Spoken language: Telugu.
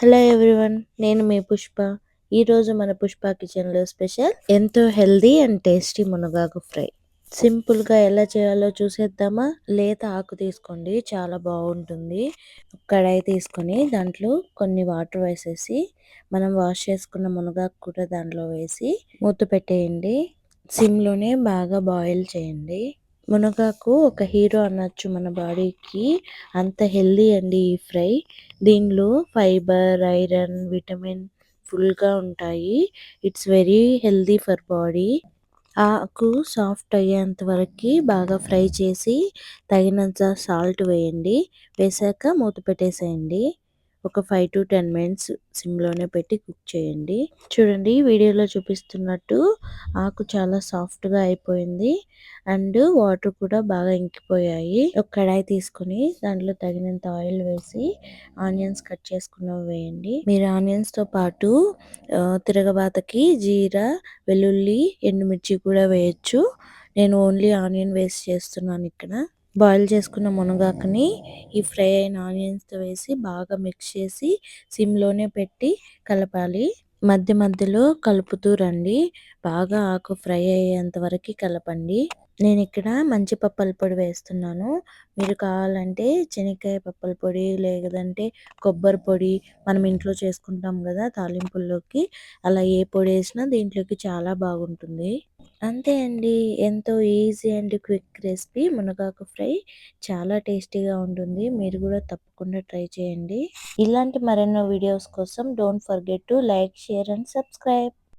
హలో ఎవ్రీవన్, నేను మీ పుష్ప. ఈరోజు మన పుష్ప కిచెన్లో స్పెషల్ ఎంతో హెల్దీ అండ్ టేస్టీ మునగాకు ఫ్రై. సింపుల్గా ఎలా చేయాలో చూసేద్దామా? లేత ఆకు తీసుకోండి, చాలా బాగుంటుంది. కడాయి తీసుకొని దాంట్లో కొన్ని వాటర్ వేసేసి మనం వాష్ చేసుకున్న మునగాకు కూడా దాంట్లో వేసి మూత పెట్టేయండి. సిమ్లోనే బాగా బాయిల్ చేయండి. మునగాకు ఒక హీరో అనొచ్చు మన బాడీకి, అంత హెల్దీ అండి ఈ ఫ్రై. దీనిలో ఫైబర్, ఐరన్, విటమిన్ ఫుల్గా ఉంటాయి. It's very healthy for body. ఆకు సాఫ్ట్ అయ్యేంత వరకు బాగా ఫ్రై చేసి తగినంత సాల్ట్ వేయండి. వేసాక మూత పెట్టేసేయండి. ఒక 5 to 10 మినిట్స్ సిమ్లోనే పెట్టి కుక్ చేయండి. చూడండి, వీడియోలో చూపిస్తున్నట్టు ఆకు చాలా సాఫ్ట్గా అయిపోయింది అండ్ వాటర్ కూడా బాగా ఇంకిపోయాయి. ఒక కడాయి తీసుకొని దాంట్లో తగినంత ఆయిల్ వేసి ఆనియన్స్ కట్ చేసుకున్నవి వేయండి. మీరు ఆనియన్స్తో పాటు తిరగబాతకి జీరా, వెల్లుల్లి, ఎండుమిర్చి కూడా వేయచ్చు. నేను ఓన్లీ ఆనియన్ వేస్ట్ చేస్తున్నాను ఇక్కడ. బాయిల్ చేసుకున్న మునగాకుని ఈ ఫ్రై అయిన ఆనియన్స్తో వేసి బాగా మిక్స్ చేసి సిమ్లోనే పెట్టి కలపాలి. మధ్య మధ్యలో కలుపుతూ రండి. బాగా ఆకు ఫ్రై అయ్యేంత వరకు కలపండి. నేను ఇక్కడ మంచి పప్పల పొడి వేస్తున్నాను. మీరు కావాలంటే శనక్కాయ పప్పల పొడి, లేదంటే కొబ్బరి పొడి మనం ఇంట్లో చేసుకుంటాం కదా తాలింపుల్లోకి, అలా ఏ పొడి వేసినా దీంట్లోకి చాలా బాగుంటుంది. అంతే అండి, ఎంతో ఈజీ అండ్ క్విక్ రెసిపీ మునగాకు ఫ్రై. చాలా టేస్టీగా ఉంటుంది. మీరు కూడా తప్పకుండా ట్రై చేయండి. ఇలాంటి మరెన్నో వీడియోస్ కోసం don't forget to like, share and subscribe.